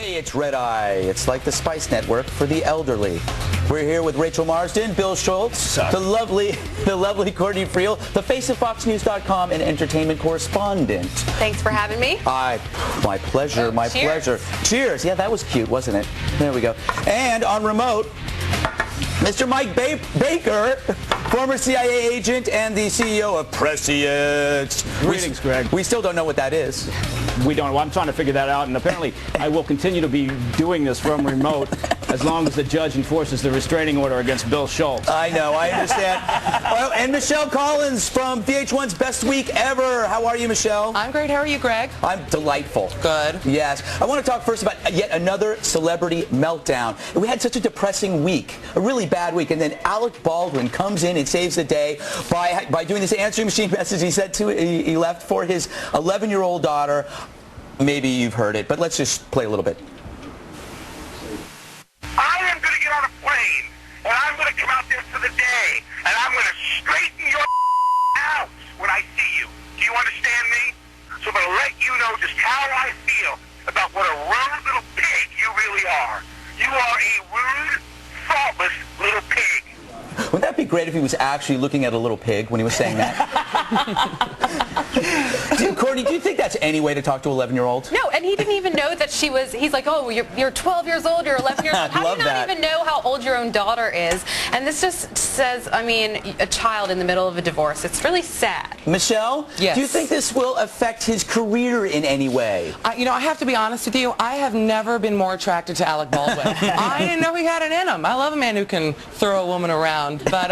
Hey, it's Red Eye. It's like the Spice Network for the elderly. We're here with Rachel Marsden, Bill Schultz, the lovely Courtney Friel, the face of FoxNews.com and entertainment correspondent. Thanks for having me. My pleasure, my pleasure. Cheers. Yeah, that was cute, wasn't it? There we go. And on remote, Mr. Mike Baker, former CIA agent and the CEO of Prescient. Greetings, Greg. We still don't know what that is. We don't. Well, I'm trying to figure that out, and apparently I will continue to be doing this from remote as long as the judge enforces the restraining order against Bill Schultz. I know, I understand. Well, and Michelle Collins from VH1's Best Week Ever. How are you, Michelle? I'm great. How are you, Greg? I'm delightful. Good. Yes. I want to talk first about yet another celebrity meltdown. We had such a depressing week, a really bad week, and then Alec Baldwin comes in and saves the day by doing this answering machine message he left for his 11-year-old daughter. Maybe you've heard it, but let's just play a little bit. I am going to get on a plane, and I'm going to come out there for the day, and I'm going to straighten your out when I see you. Do you understand me? So I'm going to let you know just how I feel about what a rude little pig you really are. You are a rude, thoughtless little pig. Wouldn't that be great if he was actually looking at a little pig when he was saying that? Courtney, do you think that's any way to talk to an 11-year-old? No, and he didn't even know that she was, he's like, oh, you're 12 years old, you're 11 years old. How do you not even know how old your own daughter is? And this just says, I mean, a child in the middle of a divorce. It's really sad. Michelle? Yes. Do you think this will affect his career in any way? You know, I have to be honest with you. I have never been more attracted to Alec Baldwin. I didn't know he had it in him. I love a man who can throw a woman around. But,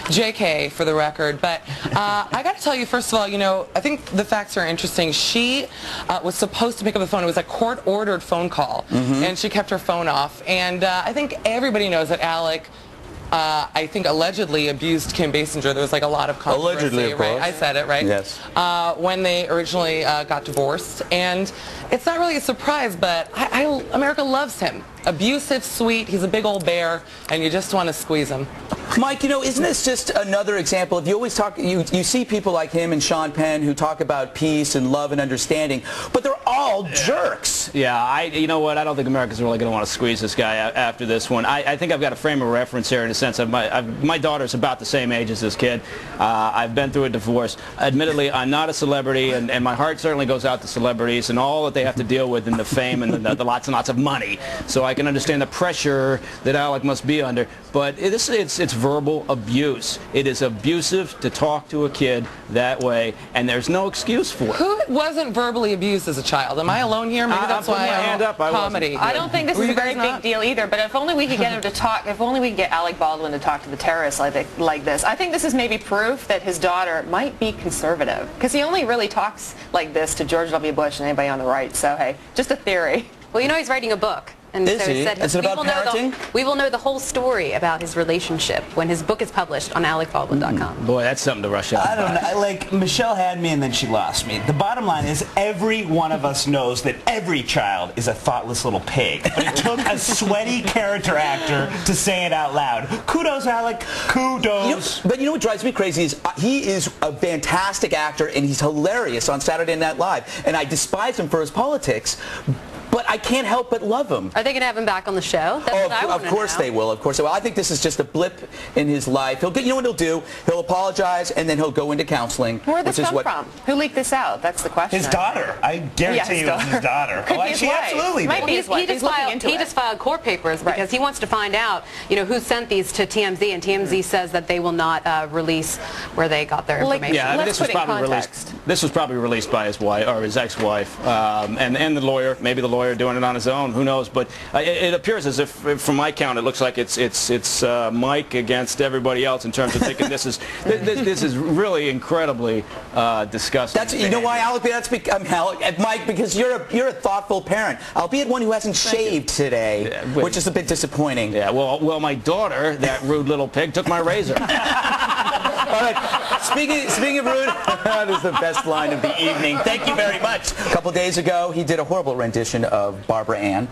JK for the record. But I got to tell you, first of all, you know, I think the facts are interesting. She was supposed to pick up the phone. It was a court-ordered phone call, and she kept her phone off. And I think everybody knows that Alec, I think, allegedly abused Kim Basinger. There was like a lot of controversy. Allegedly, of course. Right? I said it, right? Yes. When they originally got divorced. And it's not really a surprise, but America loves him. Abusive, sweet, he's a big old bear, and you just want to squeeze him. Mike, you know, isn't this just another example of, you always talk, you see people like him and Sean Penn who talk about peace and love and understanding, but they're all jerks. Yeah, you know what, I don't think America's really going to want to squeeze this guy after this one. I think I've got a frame of reference here in the sense of my daughter's about the same age as this kid. I've been through a divorce. Admittedly, I'm not a celebrity, and my heart certainly goes out to celebrities and all that they have to deal with in the fame and the lots and lots of money. So I can understand the pressure that Alec must be under, but it's verbal abuse. It is abusive to talk to a kid that way, and there's no excuse for it. Who wasn't verbally abused as a child? Am I alone here? Maybe that's why I'm comedy. I don't think this is a very big deal either, but if only we could get him to talk, if only we could get Alec Baldwin to talk to the terrorists like this. I think this is maybe proof that his daughter might be conservative, because he only really talks like this to George W. Bush and anybody on the right, so hey, just a theory. Well, you know he's writing a book. And is so he? Is it about parenting? We will know the whole story about his relationship when his book is published on AlecBaldwin.com. Boy, that's something to rush out. I don't know. Like, Michelle had me and then she lost me. The bottom line is every one of us knows that every child is a thoughtless little pig. But it took a sweaty character actor to say it out loud. Kudos, Alec. Kudos. But you know what drives me crazy is he is a fantastic actor and he's hilarious on Saturday Night Live. And I despise him for his politics. But I can't help but love him. Are they going to have him back on the show? That's what I of course they will. Of course they will. I think this is just a blip in his life. He'll get. You know what he'll do? He'll apologize and then he'll go into counseling. Where did this come from? Who leaked this out? That's the question. His daughter. I guarantee you it was his daughter. Could be his she wife. absolutely Might did. be his wife. He just filed court papers because he wants to find out, you know, who sent these to TMZ, and TMZ says that they will not release where they got their information. Yeah, I mean, this was probably released by his wife or his ex-wife, and the lawyer. Maybe the lawyer doing it on his own. Who knows? But it appears as if, from my count, it looks like it's Mike against everybody else in terms of thinking this is really incredibly disgusting. That's, you know why, Alec? Mike, because you're a thoughtful parent, albeit one who hasn't shaved today, which is a bit disappointing. Yeah. Well, my daughter, that rude little pig, took my razor. All right. Speaking of rude, that is the best line of the evening. Thank you very much. A couple days ago, he did a horrible rendition of Barbara Ann,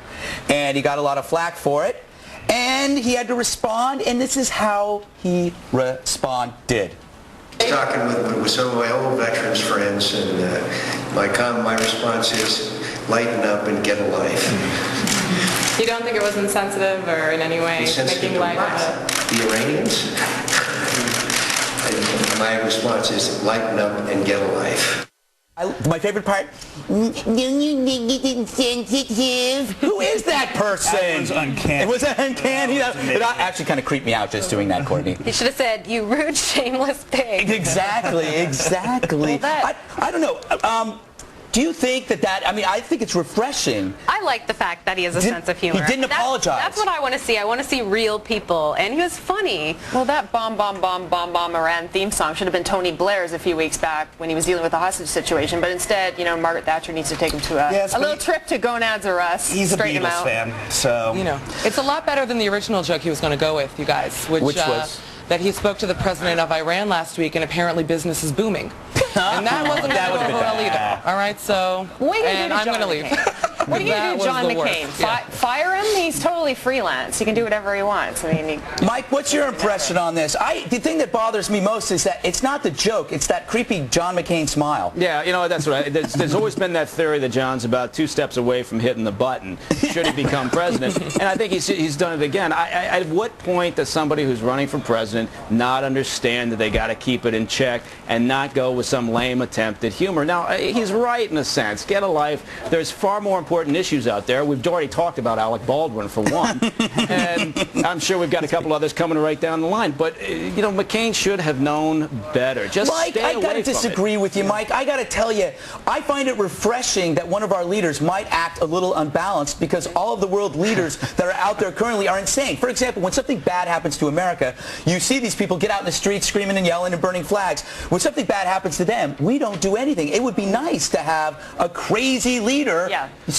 and he got a lot of flack for it, and he had to respond, and this is how he responded. Talking with some of my old veterans friends, and my response is, lighten up and get a life. You don't think it was insensitive or in any way making light of it? The Iranians? And my response is lighten up and get a life. My favorite part, don't you think it's insensitive? Who is that person? That was uncanny. It was uncanny. It actually kind of creeped me out just doing that, Courtney. You should have said, you rude, shameless pig. Exactly. Well, I don't know. Do you think that, I mean, I think it's refreshing. I like the fact that he has a sense of humor. He didn't apologize. That's what I want to see. I want to see real people, and he was funny. Well, that bomb, bomb, bomb, bomb, bomb Iran theme song should have been Tony Blair's a few weeks back when he was dealing with the hostage situation, but instead, you know, Margaret Thatcher needs to take him to a little trip to Gonads R Us. He's a Beatles fan, so... You know, it's a lot better than the original joke he was going to go with, you guys. Which was? That he spoke to the president of Iran last week, and apparently business is booming. And that wasn't going to go well either. All right, so... And I'm going to leave. What are you going to do, John McCain? Fire him? He's totally freelance. He can do whatever he wants. I mean, Mike, what's your impression on this? The thing that bothers me most is that it's not the joke. It's that creepy John McCain smile. Yeah, you know, that's right. There's always been that theory that John's about 2 steps away from hitting the button should he become president. And I think he's done it again. At what point does somebody who's running for president not understand that they got to keep it in check and not go with some lame attempt at humor? Now, he's right in a sense. Get a life. There's far more important issues out there. We've already talked about Alec Baldwin, for one. And I'm sure we've got a couple others coming right down the line. But, you know, McCain should have known better. Just Mike, stay away from it. I got to disagree with you, Mike. I got to tell you, I find it refreshing that one of our leaders might act a little unbalanced because all of the world leaders that are out there currently are insane. For example, when something bad happens to America, you see these people get out in the streets screaming and yelling and burning flags. When something bad happens to them, we don't do anything. It would be nice to have a crazy leader,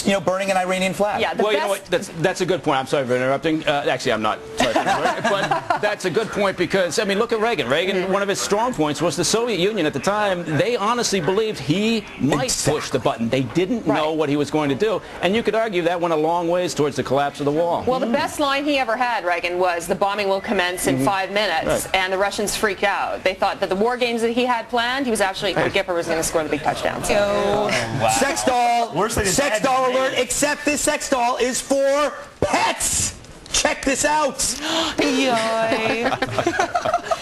you know, burning an Iranian flag. Yeah, well, you know what? That's a good point. I'm sorry for interrupting. Actually, I'm not sorry for interrupting. But that's a good point because, I mean, look at Reagan. Reagan, one of his strong points was the Soviet Union at the time. They honestly believed he might push the button. They didn't know what he was going to do. And you could argue that went a long ways towards the collapse of the wall. Well, the best line he ever had, Reagan, was the bombing will commence in 5 minutes. And the Russians freaked out. They thought that the war games that he had planned, he was actually, Gipper was going to score the big touchdown. So. Wow. Sex doll alert, except this sex doll is for pets. Check this out.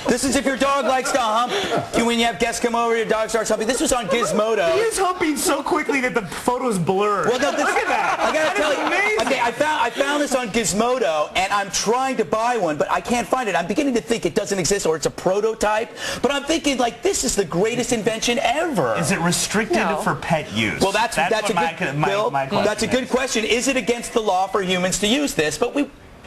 This is if your dog likes to hump. When you have guests come over, your dog starts humping. This was on Gizmodo. He is humping so quickly that the photo's blurred. Well, no, look at that. I gotta tell you. Amazing. Okay, I found this on Gizmodo, and I'm trying to buy one, but I can't find it. I'm beginning to think it doesn't exist or it's a prototype. But I'm thinking, like, this is the greatest invention ever. Is it restricted for pet use? Well, that's a good question. Is it against the law for humans to use this? But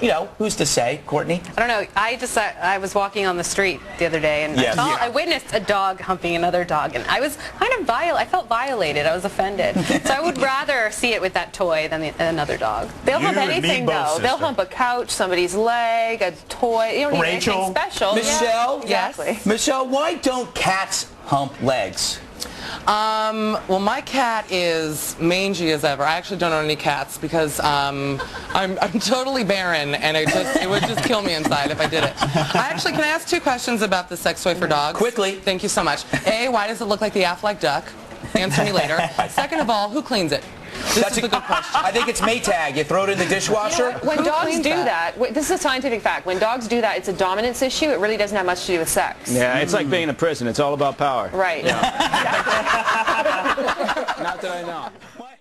you know, who's to say, Courtney? I don't know. I was walking on the street the other day, and I witnessed a dog humping another dog, and I was kind of I felt violated. I was offended. So I would rather see it with that toy than another dog. They'll hump anything, though. Sister. They'll hump a couch, somebody's leg, a toy. You don't need anything special. Michelle? Exactly. Michelle, why don't cats hump legs? Well, my cat is mangy as ever. I actually don't own any cats because I'm totally barren, and it would just kill me inside if I did it. Can I ask 2 questions about the sex toy for dogs? Quickly. Thank you so much. A, why does it look like the Affleck duck? Answer me later. Second of all, who cleans it? That's a good question. I think it's Maytag. You throw it in the dishwasher. When dogs do that, this is a scientific fact. When dogs do that, it's a dominance issue. It really doesn't have much to do with sex. Yeah, it's like being in a prison. It's all about power. Right. Yeah. Not that I know.